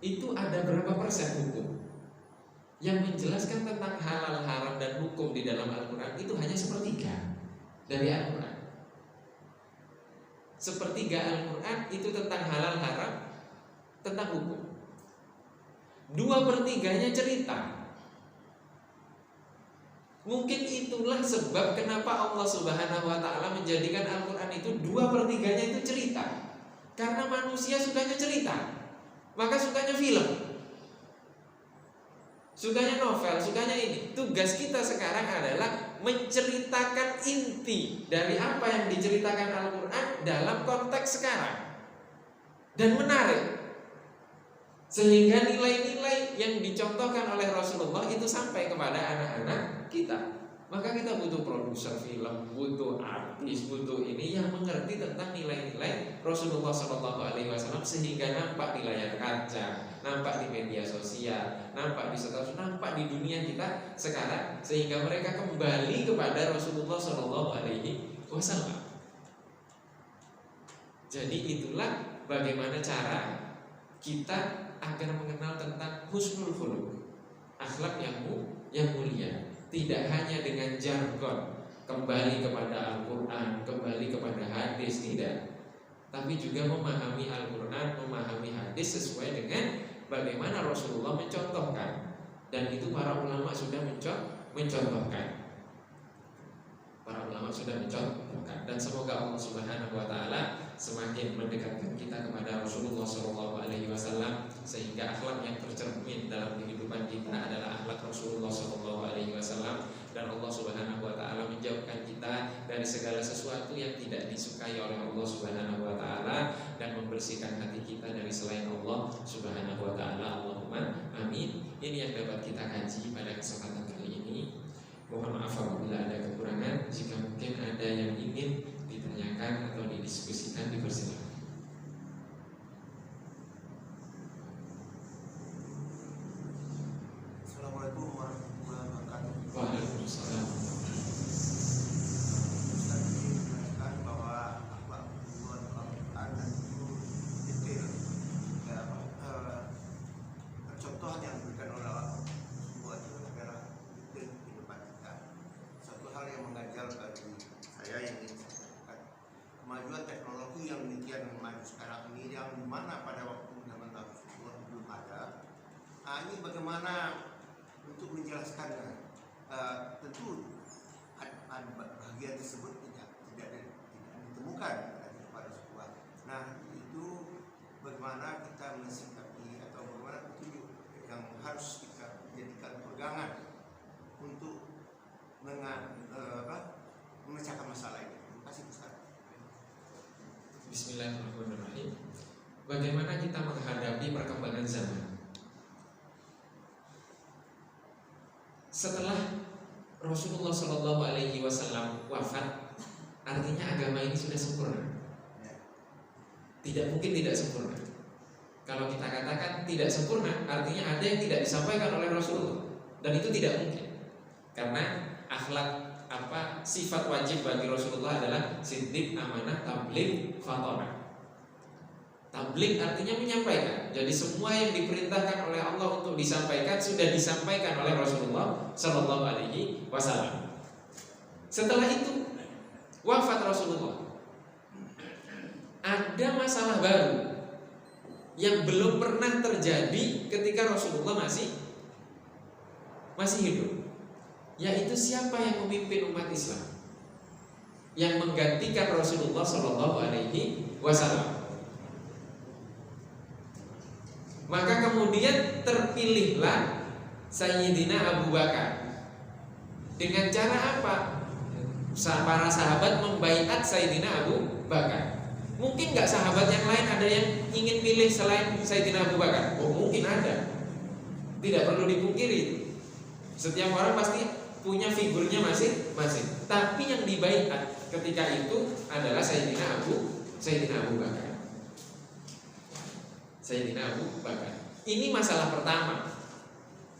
itu ada berapa persen hukum yang menjelaskan tentang halal, haram, dan hukum di dalam Al-Quran itu hanya 1/3 dari Al-Quran. 1/3 Al-Quran itu tentang halal, haram, tentang hukum. 2/3-nya cerita. Mungkin itulah sebab kenapa Allah Subhanahu wa ta'ala menjadikan Al-Quran itu 2/3-nya itu cerita. Karena manusia sukanya cerita, maka sukanya film, sukanya novel, sukanya ini. Tugas kita sekarang adalah menceritakan inti dari apa yang diceritakan Al-Quran dalam konteks sekarang dan menarik, sehingga nilai-nilai yang dicontohkan oleh Rasulullah itu sampai kepada anak-anak kita. Maka kita butuh produser film, butuh artis, butuh ini yang mengerti tentang nilai-nilai Rasulullah SAW, sehingga nampak di layar kaca, nampak di media sosial, nampak di status, nampak di dunia kita sekarang, sehingga mereka kembali kepada Rasulullah SAW. Jadi itulah bagaimana cara kita agar mengenal tentang husnul khuluq, akhlak yang mulia. Tidak hanya dengan jargon kembali kepada Al-Quran, kembali kepada hadis, tidak, tapi juga memahami Al-Quran, memahami hadis sesuai dengan bagaimana Rasulullah mencontohkan. Dan itu para ulama sudah mencontohkan. Para ulama sudah mencontohkan. Dan semoga Allah Subhanahu wa taala semakin mendekatkan kita kepada Rasulullah SAW, sehingga akhlak yang tercermin dalam kehidupan kita adalah akhlak Rasulullah SAW, dan Allah Subhanahu wa taala menjauhkan kita dari segala sesuatu yang tidak disukai oleh Allah Subhanahu wa taala, dan membersihkan hati kita dari selain Allah Subhanahu wa taala. Allahumma amin. Ini yang dapat kita kaji pada kesempatan kali ini. Mohon maaf apabila ada kekurangan. Jika mungkin ada yang ingin ditanyakan atau didiskusikan, dipersilakan. Assalamualaikum warahmatullahi wabarakatuh. Waalaikumsalam. Ustaz ini menekankan bahwa akhlak Al-Quran itu detail. Contoh yang diberikan oleh Allah itu adalah detail kehidupan kita. Satu hal yang mengganjal bagi saya yang ingin saya katakan, kemajuan teknologi yang demikian maju sekarang ini, yang dimana pada waktu zaman Rasulullah belum ada. Ini bagaimana untuk menjelaskannya? Tentu bagian tersebut tidak ditemukan pada sebuah. Nah, itu bagaimana kita mensikapi atau bagaimana petunjuk yang harus kita jadikan pegangan untuk memecahkan masalah ini. Terima kasih Ustaz. Bismillahirrahmanirrahim. Bagaimana kita menghadapi perkembangan zaman? Setelah Rasulullah SAW wafat, artinya agama ini sudah sempurna. Tidak mungkin tidak sempurna. Kalau kita katakan tidak sempurna, artinya ada yang tidak disampaikan oleh Rasulullah, dan itu tidak mungkin. Karena akhlak sifat wajib bagi Rasulullah adalah siddiq, amanah, tabligh, fatonah. Tabligh artinya menyampaikan. Jadi semua yang diperintahkan oleh Allah untuk disampaikan sudah disampaikan oleh Rasulullah Sallallahu Alaihi Wasallam. Setelah itu wafat Rasulullah, ada masalah baru yang belum pernah terjadi ketika Rasulullah masih hidup, yaitu siapa yang memimpin umat Islam yang menggantikan Rasulullah Sallallahu Alaihi Wasallam. Maka kemudian terpilihlah Sayyidina Abu Bakar. Dengan cara apa? Para sahabat membaiat Sayyidina Abu Bakar. Mungkin nggak sahabat yang lain ada yang ingin pilih selain Sayyidina Abu Bakar? Oh, mungkin ada. Tidak perlu dipungkiri. Setiap orang pasti punya figurnya masing-masing. Tapi yang dibaiat ketika itu adalah Sayyidina Abu Bakar. Sayyidina Abu Bakar. Ini masalah pertama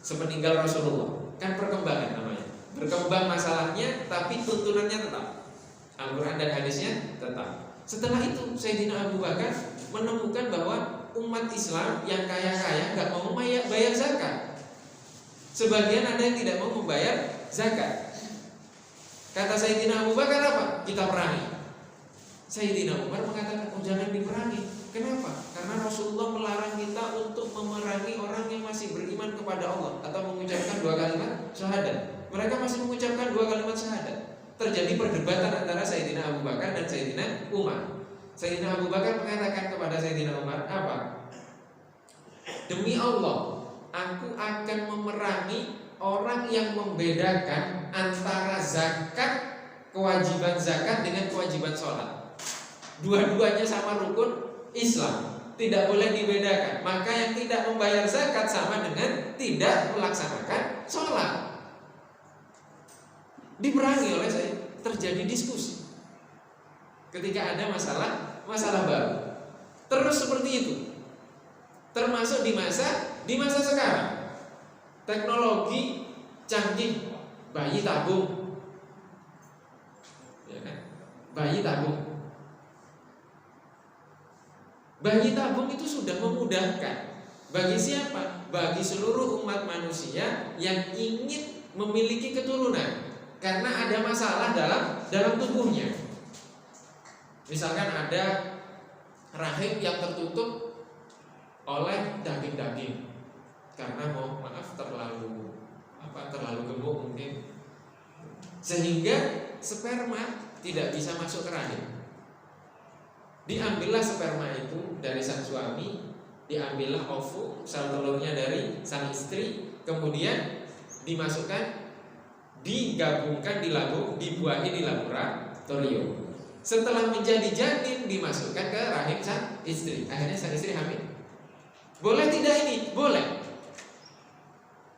sepeninggal Rasulullah. Kan perkembangan namanya. Berkembang masalahnya, tapi tuntunannya tetap. Al-Quran dan hadisnya tetap. Setelah itu Sayyidina Abu Bakar menemukan bahwa umat Islam yang kaya-kaya nggak mau bayar zakat. Sebagian ada yang tidak mau membayar zakat. Kata Sayyidina Abu Bakar apa? Kita perangi. Sayyidina Umar mengatakan, oh jangan diperangi. Kenapa? Karena Rasulullah melarang kita untuk memerangi orang yang masih beriman kepada Allah atau mengucapkan 2 kalimat syahadat. Mereka masih mengucapkan 2 kalimat syahadat. Terjadi perdebatan antara Sayyidina Abu Bakar dan Sayyidina Umar. Sayyidina Abu Bakar mengatakan kepada Sayyidina Umar, apa? Demi Allah, aku akan memerangi orang yang membedakan antara zakat, kewajiban zakat dengan kewajiban sholat. Dua-duanya sama rukun Islam, tidak boleh dibedakan. Maka yang tidak membayar zakat sama dengan tidak melaksanakan sholat. Diperangi oleh saya. Terjadi diskusi ketika ada masalah baru. Terus seperti itu. Termasuk di masa sekarang. Teknologi canggih, bayi tabung, ya kan? Bayi tabung itu sudah memudahkan. Bagi siapa? Bagi seluruh umat manusia yang ingin memiliki keturunan, karena ada masalah dalam tubuhnya. Misalkan ada rahim yang tertutup oleh daging-daging karena terlalu gemuk mungkin, sehingga sperma tidak bisa masuk ke rahim. Diambillah sperma itu dari sang suami, diambillah ovum, sel telurnya dari sang istri, kemudian dimasukkan, digabungkan di lambung, dibuahi di laboratorium. Setelah menjadi janin dimasukkan ke rahim sang istri. Akhirnya sang istri hamil. Boleh tidak ini? Boleh.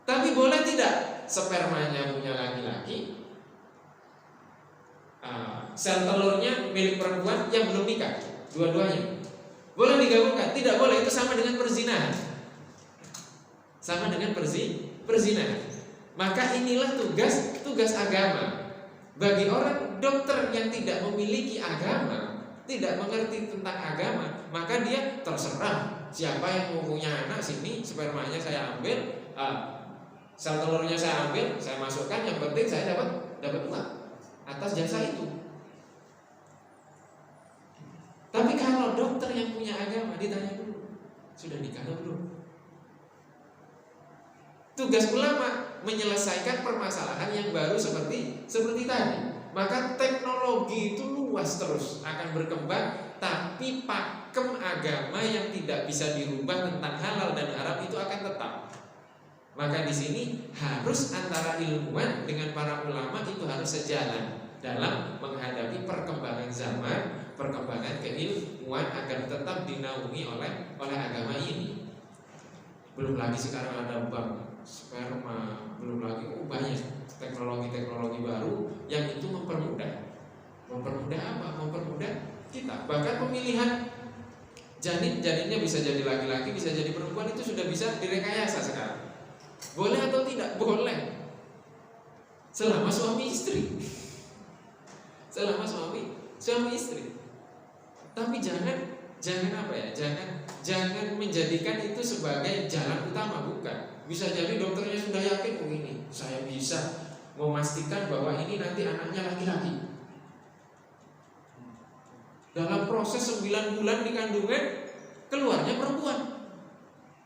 Tapi boleh tidak spermanya punya laki-laki, sel telurnya milik perempuan yang belum nikah, dua-duanya boleh digabungkan? Tidak boleh. Itu sama dengan perzinahan. Sama dengan perzinahan. Maka inilah tugas agama. Bagi orang dokter yang tidak memiliki agama, tidak mengerti tentang agama, maka dia terserah siapa yang mau punya anak, sini spermanya saya ambil, sel telurnya saya ambil, saya masukkan, yang penting saya dapat uang atas jasa itu. Tapi kalau dokter yang punya agama ditanya dulu, sudah nikah belum? Tugas ulama menyelesaikan permasalahan yang baru seperti tadi. Maka teknologi itu luas terus akan berkembang, tapi pakem agama yang tidak bisa dirubah tentang halal dan haram itu akan tetap. Maka di sini harus antara ilmuwan dengan para ulama itu harus sejalan dalam menghadapi perkembangan zaman, perkembangan keilmuan agar tetap dinaungi oleh agama ini. Belum lagi sekarang ada bank sperma, belum lagi banyak teknologi baru yang itu mempermudah apa? Mempermudah kita. Bahkan pemilihan janinnya bisa jadi laki-laki, bisa jadi perempuan, itu sudah bisa direkayasa sekarang. Boleh atau tidak? Boleh. Selama suami istri. Selama suami istri. Tapi jangan apa ya? Jangan menjadikan itu sebagai jalan utama, bukan. Bisa jadi dokternya sudah yakin, oh ini saya bisa memastikan bahwa ini nanti anaknya laki-laki. Dalam proses 9 bulan di kandungan keluarnya perempuan.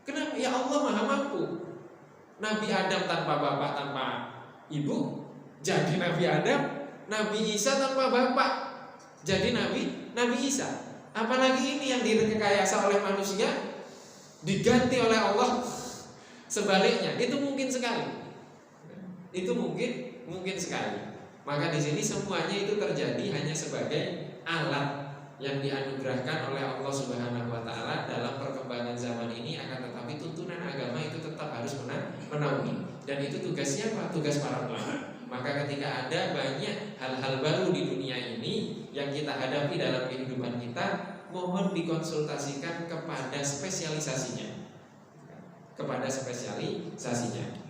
Kenapa? Ya Allah Maha Mampu. Nabi Adam tanpa bapak, tanpa ibu jadi Nabi Adam. Nabi Isa tanpa bapak jadi Nabi Isa. Apalagi ini yang direkayasa oleh manusia diganti oleh Allah sebaliknya. Itu mungkin sekali. Itu mungkin sekali. Maka di sini semuanya itu terjadi hanya sebagai alat yang dianugerahkan oleh Allah Subhanahu wa taala dalam perkembangan zaman ini, akan tetapi tuntunan agama itu tetap harus menaungi. Dan itu tugas siapa? Tugas para ulama. Maka ketika ada banyak hal-hal baru di dunia ini yang kita hadapi dalam kehidupan kita, mohon dikonsultasikan kepada spesialisasinya.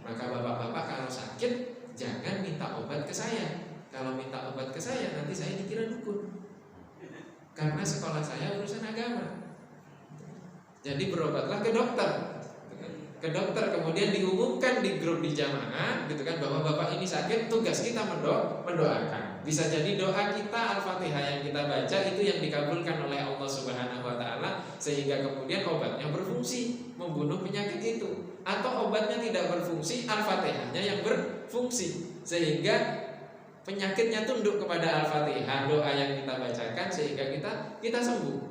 Maka bapak-bapak kalau sakit jangan minta obat ke saya. Kalau minta obat ke saya nanti saya dikira dukun. Karena sekolah saya urusan agama. Jadi berobatlah ke dokter, kemudian diumumkan di grup di jamaah gitu kan, bahwa bapak ini sakit, tugas kita mendoakan. Bisa jadi doa kita Al-Fatihah yang kita baca itu yang dikabulkan oleh Allah Subhanahu wa taala, sehingga kemudian obatnya berfungsi membunuh penyakit itu. Atau obatnya tidak berfungsi, Al-Fatihahnya yang berfungsi sehingga penyakitnya tunduk kepada Al-Fatihah, doa yang kita bacakan, sehingga kita sembuh.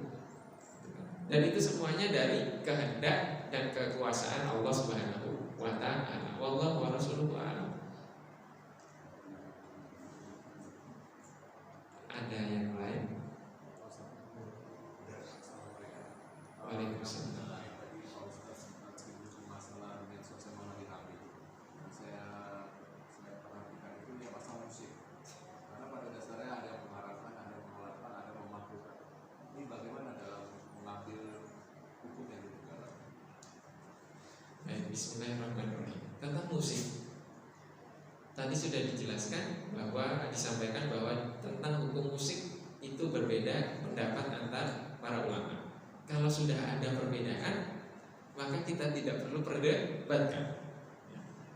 Dan itu semuanya dari kehendak dan kekuasaan Allah Subhanahu wa taala. Wallahu wa rasuluhu a'lam. Ada yang lain? Waalaikumsalam. Bismillahirrahmanirrahim. Tentang musik tadi sudah dijelaskan, bahwa disampaikan bahwa tentang hukum musik itu berbeda pendapat antar para ulama. Kalau sudah ada perbedaan, maka kita tidak perlu perdebatkan.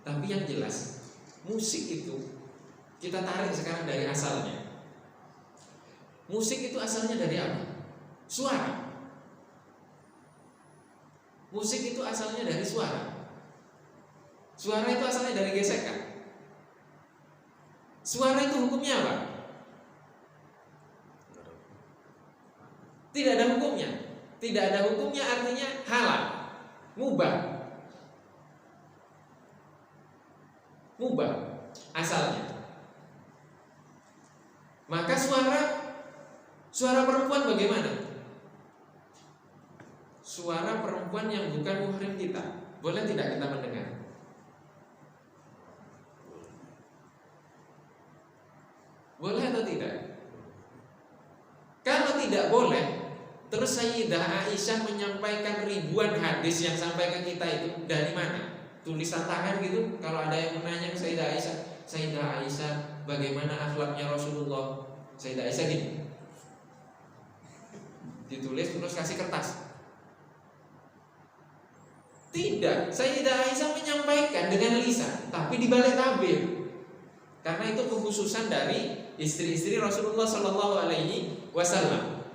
Tapi yang jelas, musik itu kita tarik sekarang dari asalnya. Musik itu asalnya dari apa? Suara. Musik itu asalnya dari suara. Suara itu asalnya dari gesekan. Suara itu hukumnya apa? Tidak ada hukumnya. Tidak ada hukumnya artinya halal, mubah. Mubah asalnya. Maka suara perempuan bagaimana? Suara perempuan yang bukan muhrim kita, boleh tidak kita mendengar? Boleh atau tidak? Kalau tidak boleh, terus Sayyidah Aisyah menyampaikan ribuan hadis yang sampai ke kita itu dari mana? Tulisan tangan gitu. Kalau ada yang menanya ke Sayyidah Aisyah, Sayyidah Aisyah, bagaimana akhlaknya Rasulullah? Sayyidah Aisyah gini, ditulis terus kasih kertas. Tidak, Sayyidah Aisyah menyampaikan dengan lisan, tapi di balik tabir. Karena itu kekhususan dari istri-istri Rasulullah Shallallahu Alaihi Wasallam.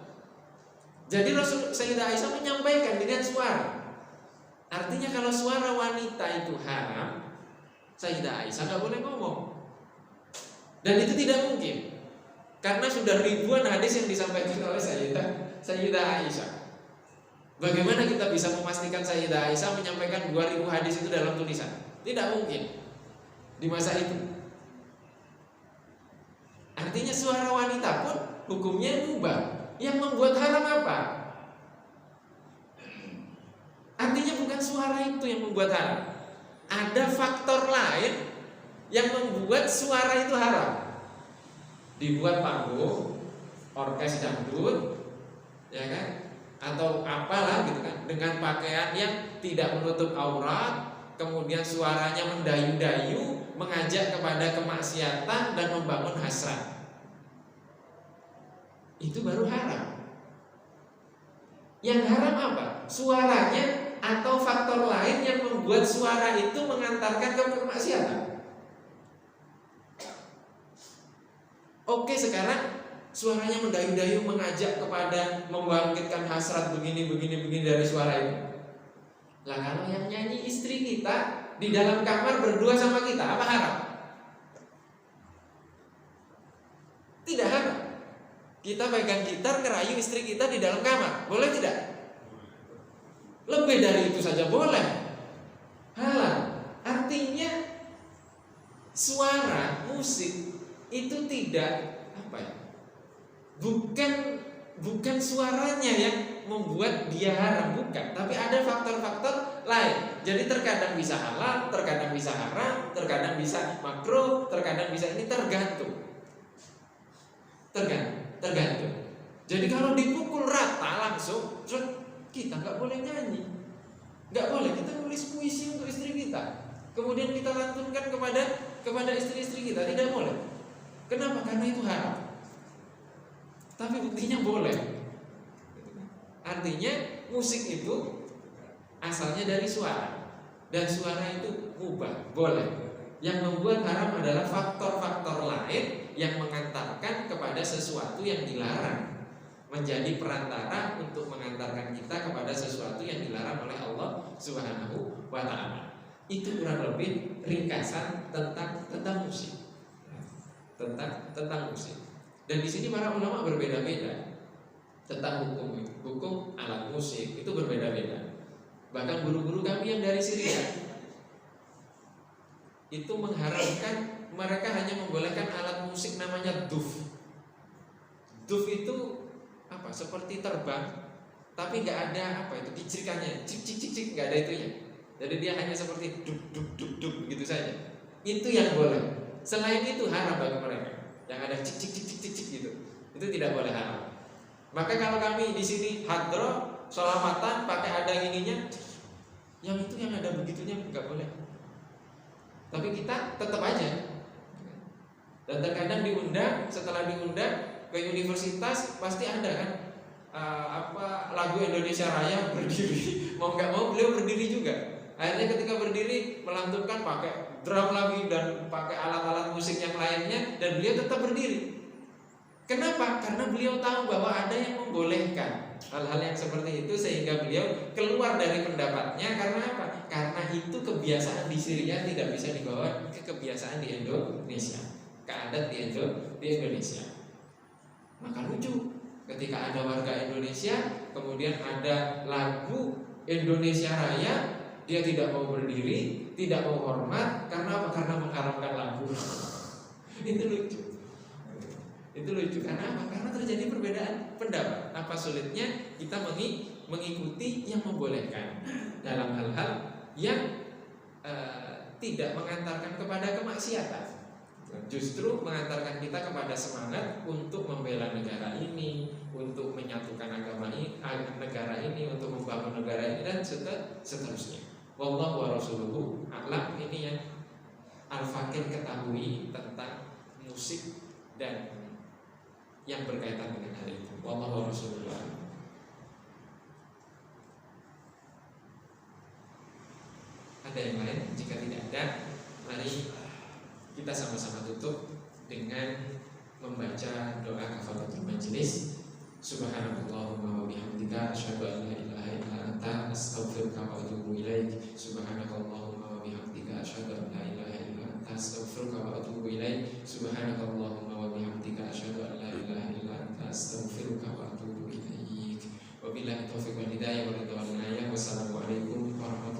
Jadi Sayyidah Aisyah menyampaikan dengan suara. Artinya kalau suara wanita itu haram, Sayyidah Aisyah nggak boleh ngomong. Dan itu tidak mungkin, karena sudah ribuan hadis yang disampaikan oleh Sayyidah Aisyah. Bagaimana kita bisa memastikan Sayyidah Aisyah menyampaikan 2000 hadis itu dalam tulisan? Tidak mungkin di masa itu. Artinya suara wanita pun hukumnya mubah. Yang membuat haram apa? Artinya bukan suara itu yang membuat haram. Ada faktor lain yang membuat suara itu haram. Dibuat panggung, orkes dangdut, ya kan? Atau apalah gitu kan, dengan pakaian yang tidak menutup aurat, kemudian suaranya mendayu-dayu, mengajak kepada kemaksiatan dan membangun hasrat. Itu baru haram. Yang haram apa? Suaranya atau faktor lain yang membuat suara itu mengantarkan ke kemaksiatan. Oke, sekarang suaranya mendayu-dayu mengajak kepada membangkitkan hasrat begini dari suara itu. Lah kalau yang nyanyi istri kita di dalam kamar berdua sama kita, apa haram? Tidak haram. Kita pegang gitar ngerayu istri kita di dalam kamar, boleh tidak? Lebih dari itu saja boleh. Halal. Artinya suara musik itu tidak apa ya? Bukan suaranya yang membuat dia haram, bukan. Tapi ada faktor-faktor lain. Jadi terkadang bisa halal, terkadang bisa haram, terkadang bisa makruh, terkadang bisa ini tergantung. Jadi kalau dipukul rata langsung, kita nggak boleh nyanyi, nggak boleh kita nulis puisi untuk istri kita, kemudian kita lantunkan kepada istri-istri kita, tidak boleh. Kenapa? Karena itu haram. Tapi buktinya boleh. Artinya musik itu asalnya dari suara, dan suara itu mubah, boleh. Yang membuat haram adalah faktor-faktor lain yang mengantarkan kepada sesuatu yang dilarang, menjadi perantara untuk mengantarkan kita kepada sesuatu yang dilarang oleh Allah Subhanahu wa Ta'ala. Itu kurang lebih ringkasan tentang musik. Tentang musik. Dan di sini para ulama berbeda-beda tentang hukum alat musik itu berbeda-beda. Bahkan guru-guru kami yang dari Syria itu mengharamkan, mereka hanya membolehkan alat musik namanya duf. Duf itu apa? Seperti terbang, tapi nggak ada apa itu kicirikannya, cik, nggak ada itunya. Jadi dia hanya seperti duk begitu saja. Itu yang boleh. Selain itu haram bagi mereka. Yang ada cik gitu, itu tidak boleh haram. Maka kalau kami di sini hadro, sholawatan pakai ada ininya, yang itu yang ada begitunya nggak boleh. Tapi kita tetap aja. Dan terkadang diundang, setelah diundang ke universitas pasti ada kan lagu Indonesia Raya berdiri. Mau nggak mau beliau berdiri juga. Akhirnya ketika berdiri melantunkan pakai drum lagi dan pakai alat-alat musik yang lainnya, dan beliau tetap berdiri. Kenapa? Karena beliau tahu bahwa ada yang membolehkan hal-hal yang seperti itu, sehingga beliau keluar dari pendapatnya. Karena apa? Karena itu kebiasaan di Syria tidak bisa dibawa ke kebiasaan di Indonesia, ke adat di Indonesia. Maka lucu Ketika ada warga Indonesia, kemudian ada lagu Indonesia Raya, dia tidak mau berdiri, tidak mau hormat, karena apa? Karena mengharamkan lagu. Itu lucu. Itu lucu karena apa? Karena terjadi perbedaan pendapat. Apa sulitnya kita mengikuti yang membolehkan dalam hal-hal yang tidak mengantarkan kepada kemaksiatan, justru mengantarkan kita kepada semangat untuk membela negara ini, untuk menyatukan agama ini, negara ini, untuk membangun negara ini, dan seterusnya. Wallahu wa rasuluhu a'lam. Ini yang Al-Fakir ketahui tentang musik dan yang berkaitan dengan hal itu. Wallahu wa rasuluhu a'lam. Ada yang lain? Jika tidak ada, mari kita sama-sama tutup dengan membaca doa kafaratul majelis. Subhanakallahumma wa bihamdika asyhadu an la ilaha illa anta astaghfiruka wa atubu ilaik. Subhanakallahumma wa bihamdika asyhadu an la ilaha illa anta astaghfiruka wa atubu ilaik. Subhanakallahumma wa bihamdika asyhadu an la ilaha illa anta astaghfiruka wa atubu ilaik. Wabillahi taufiq wal hidayah. Wassalamualaikum warahmatullahi wabarakatuh.